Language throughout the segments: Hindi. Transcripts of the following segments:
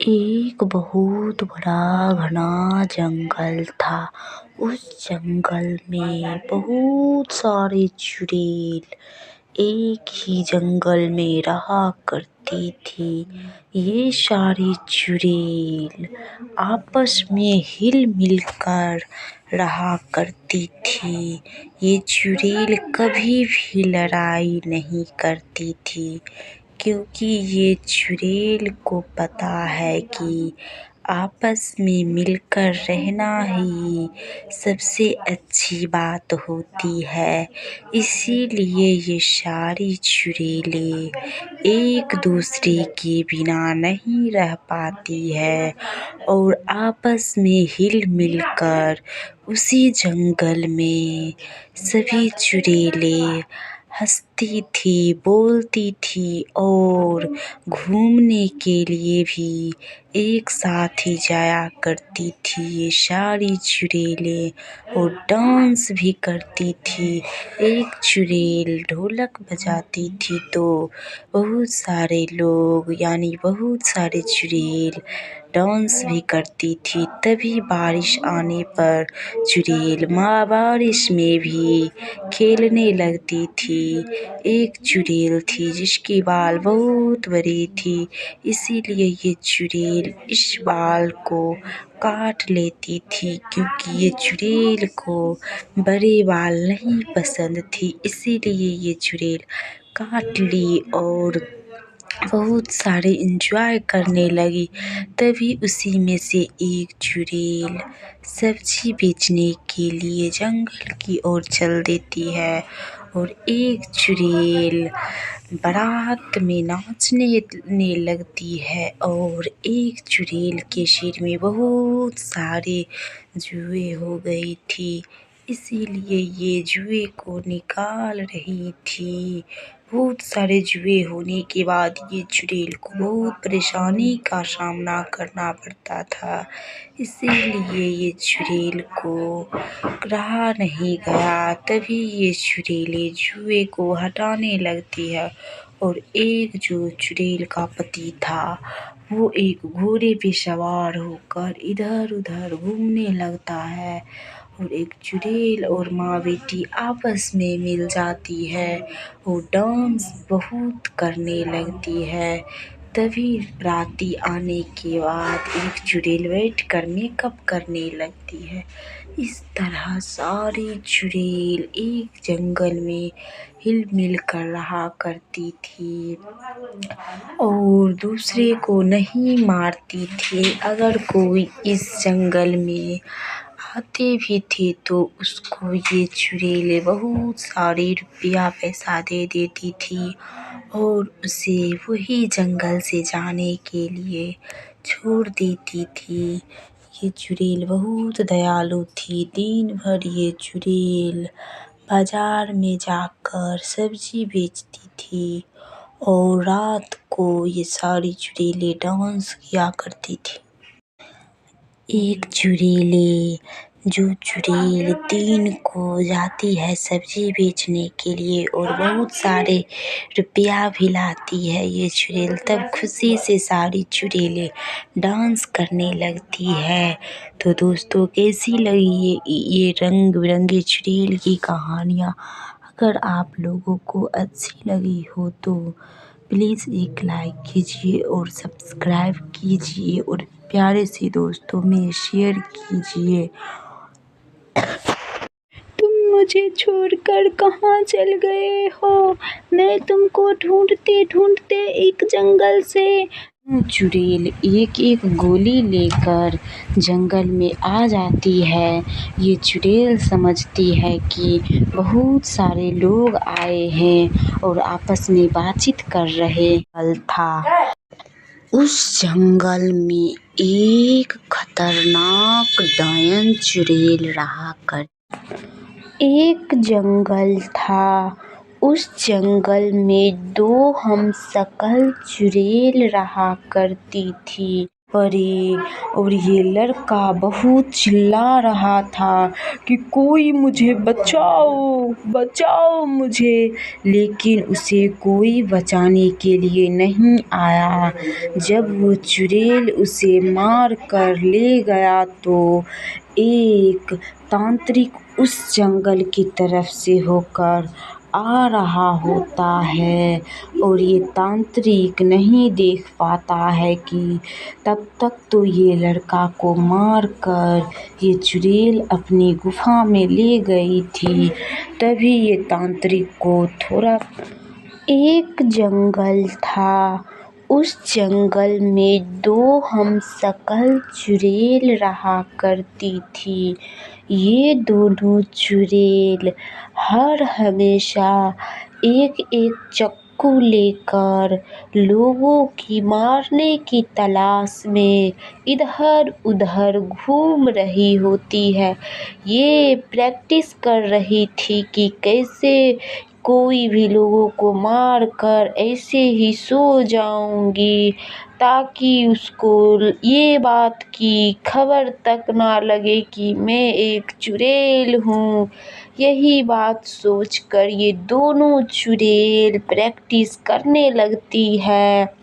एक बहुत बड़ा घना जंगल था। उस जंगल में बहुत सारे चुड़ैल एक ही जंगल में रहा करती थी। ये सारी चुड़ैल आपस में हिल मिल कर रहा करती थी। ये चुड़ैल कभी भी लड़ाई नहीं करती थी, क्योंकि ये चुड़ैल को पता है कि आपस में मिलकर रहना ही सबसे अच्छी बात होती है। इसीलिए ये सारी चुड़ैलें एक दूसरे के बिना नहीं रह पाती है और आपस में हिल मिल कर उसी जंगल में सभी चुड़ैलें हंसती थी, बोलती थी और घूमने के लिए भी एक साथ ही जाया करती थी ये सारी चुड़ैलें और डांस भी करती थी। एक चुड़ैल ढोलक बजाती थी तो बहुत सारे लोग यानी बहुत सारे चुड़ैल डांस भी करती थी। तभी बारिश आने पर चुड़ैल बारिश में भी खेलने लगती थी। एक चुड़ैल थी जिसकी बाल बहुत बड़ी थी, इसीलिए ये चुड़ैल इस बाल को काट लेती थी, क्योंकि ये चुड़ैल को बड़े बाल नहीं पसंद थी। इसीलिए ये चुड़ैल काट ली और बहुत सारे एंजॉय करने लगी। तभी उसी में से एक चुड़ैल सब्जी बेचने के लिए जंगल की ओर चल देती है और एक चुड़ैल बारात में नाचने लगती है और एक चुड़ैल के सिर में बहुत सारे जुएं हो गई थी, इसीलिए ये जुए को निकाल रही थी। बहुत सारे जुए होने के बाद ये चुड़ैल को बहुत परेशानी का सामना करना पड़ता था, इसीलिए ये चुड़ैल को रहा नहीं गया। तभी ये चुड़ैलें जुए को हटाने लगती है और एक जो चुड़ैल का पति था वो एक घोड़े पे सवार होकर इधर उधर घूमने लगता है और एक चुड़ैल और माँ बेटी आपस में मिल जाती है और डांस बहुत करने लगती है। तभी राती आने के बाद एक चुड़ैल बैठकर मेकअप करने लगती है। इस तरह सारी चुड़ैल एक जंगल में हिल मिल कर रहा करती थी और दूसरे को नहीं मारती थी। अगर कोई इस जंगल में आते भी थे तो उसको ये चुड़ैलें बहुत सारे रुपया पैसा दे देती थी और उसे वही जंगल से जाने के लिए छोड़ देती थी। ये चुड़ैल बहुत दयालु थी। दिन भर ये चुड़ैल बाजार में जाकर सब्जी बेचती थी और रात को ये सारी चुड़ैलें डांस किया करती थी। एक चुड़ैल जो चुड़ैल दिन को जाती है सब्जी बेचने के लिए और बहुत सारे रुपया भी लाती है ये चुड़ैल, तब खुशी से सारी चुड़ैलें डांस करने लगती है। तो दोस्तों, कैसी लगी ये रंग बिरंगी चुड़ैल की कहानियाँ? अगर आप लोगों को अच्छी लगी हो तो प्लीज़ एक लाइक कीजिए और सब्सक्राइब कीजिए और प्यारे से दोस्तों में शेयर कीजिए। तुम मुझे छोड़कर कहाँ चल गए हो? मैं तुमको ढूंढते ढूंढते एक जंगल से चुड़ैल एक एक गोली लेकर जंगल में आ जाती है। ये चुड़ैल समझती है कि बहुत सारे लोग आए हैं और आपस में बातचीत कर रहे था। उस जंगल में एक खतरनाक डायन चुड़ैल रहा कर। एक जंगल था, उस जंगल में दो हमशक्ल चुड़ैल रहा करती थी। पड़े और ये लड़का बहुत चिल्ला रहा था कि कोई मुझे बचाओ बचाओ मुझे, लेकिन उसे कोई बचाने के लिए नहीं आया। जब वो चुड़ैल उसे मार कर ले गया तो एक तांत्रिक उस जंगल की तरफ से होकर आ रहा होता है और ये तांत्रिक नहीं देख पाता है कि तब तक तो ये लड़का को मार कर ये चुड़ैल अपनी गुफा में ले गई थी। तभी ये तांत्रिक को थोड़ा एक जंगल था। उस जंगल में दो हमशक्ल चुड़ैल रहा करती थी। ये दोनों चुड़ैल हर हमेशा एक एक चाकू लेकर लोगों की मारने की तलाश में इधर उधर घूम रही होती है। ये प्रैक्टिस कर रही थी कि कैसे कोई भी लोगों को मार कर ऐसे ही सो जाऊंगी ताकि उसको ये बात की खबर तक ना लगे कि मैं एक चुड़ैल हूँ। यही बात सोचकर ये दोनों चुड़ैल प्रैक्टिस करने लगती है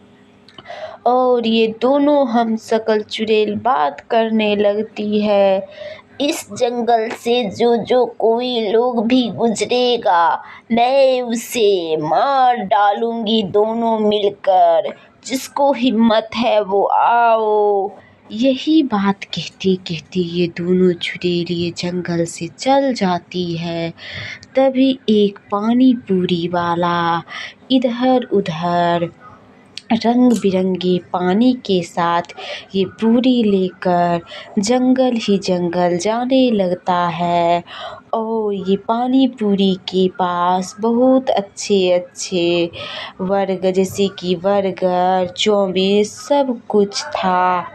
और ये दोनों हमशक्ल चुड़ैल बात करने लगती है। इस जंगल से जो जो कोई लोग भी गुजरेगा मैं उसे मार डालूंगी दोनों मिलकर। जिसको हिम्मत है वो आओ। यही बात कहते कहते ये दोनों चुड़ैल ये जंगल से चल जाती है। तभी एक पानी पूरी वाला इधर उधर रंग बिरंगे पानी के साथ ये पूरी लेकर जंगल ही जंगल जाने लगता है और ये पानी पूरी के पास बहुत अच्छे अच्छे बर्गर जैसे कि बर्गर चाउमीन सब कुछ था।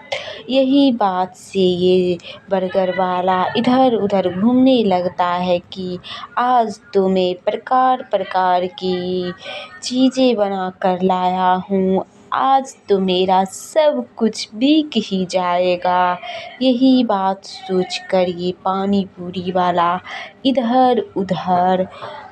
यही बात से ये बर्गर वाला इधर उधर घूमने लगता है कि आज तो मैं प्रकार प्रकार की चीज़ें बना कर लाया हूँ, आज तो मेरा सब कुछ बिक ही जाएगा। यही बात सोचकर ये पानी पूरी वाला इधर उधर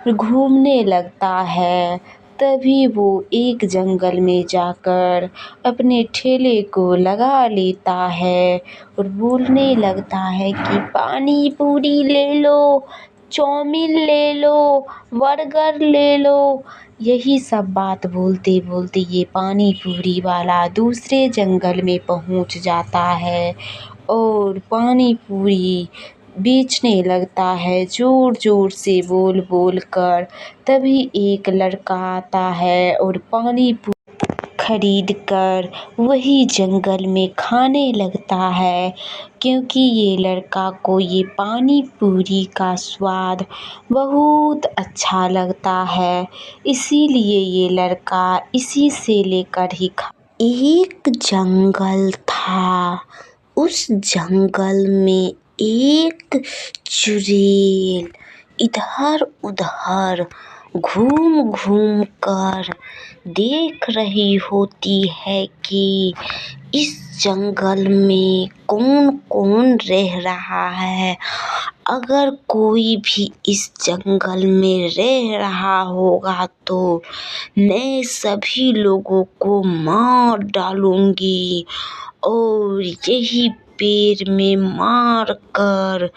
घूमने लगता है। तभी वो एक जंगल में जाकर अपने ठेले को लगा लेता है और बोलने लगता है कि पानी पूरी ले लो, चाउमीन ले लो, बर्गर ले लो। यही सब बात बोलते बोलते ये पानी पूरी वाला दूसरे जंगल में पहुंच जाता है और पानी पूरी बेचने लगता है ज़ोर ज़ोर से बोल बोल कर। तभी एक लड़का आता है और पानी पूरी खरीद कर वही जंगल में खाने लगता है, क्योंकि ये लड़का को ये पानी पूरी का स्वाद बहुत अच्छा लगता है। इसीलिए ये लड़का इसी से लेकर ही एक जंगल था। उस जंगल में एक चुड़ैल इधर उधर घूम घूम कर देख रही होती है कि इस जंगल में कौन कौन रह रहा है। अगर कोई भी इस जंगल में रह रहा होगा तो मैं सभी लोगों को मार डालूंगी और यही पेड़ में मार कर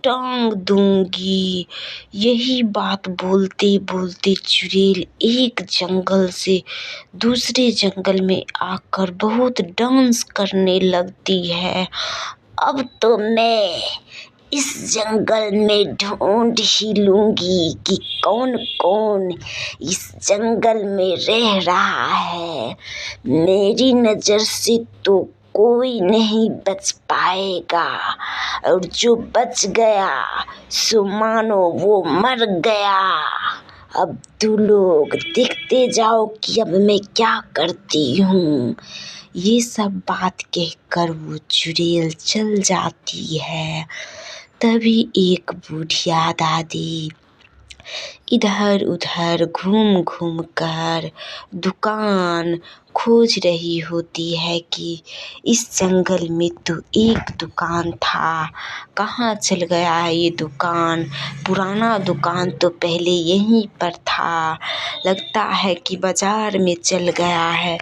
टांग दूंगी। यही बात बोलते बोलते चुड़ैल एक जंगल से दूसरे जंगल में आकर बहुत डांस करने लगती है। अब तो मैं इस जंगल में ढूंढ ही लूंगी कि कौन कौन इस जंगल में रह रहा है। मेरी नज़र से तो कोई नहीं बच पाएगा और जो बच गया सो मानो वो मर गया। अब तू लोग देखते जाओ कि अब मैं क्या करती हूँ। ये सब बात कहकर वो चुड़ैल चल जाती है। तभी एक बुढ़िया दादी इधर उधर घूम घूम कर दुकान खोज रही होती है कि इस जंगल में तो एक दुकान था, कहाँ चल गया ये दुकान, पुराना दुकान तो पहले यहीं पर था, लगता है कि बाजार में चल गया है।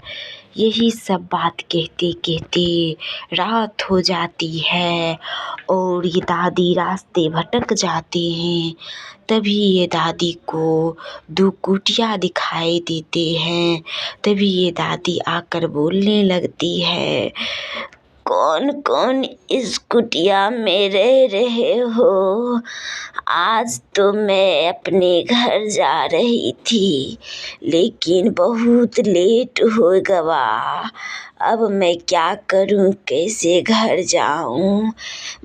यही सब बात कहते कहते रात हो जाती है और ये दादी रास्ते भटक जाते हैं। तभी ये दादी को 2 कुटिया दिखाई देते हैं। तभी ये दादी आकर बोलने लगती है, कौन कौन इस कुटिया में रह रहे हो? आज तो मैं अपने घर जा रही थी, लेकिन बहुत लेट हो गया। अब मैं क्या करूं, कैसे घर जाऊं?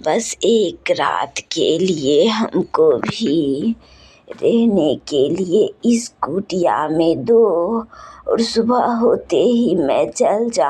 बस एक रात के लिए हमको भी रहने के लिए इस कुटिया में दो और सुबह होते ही मैं चल जाऊं।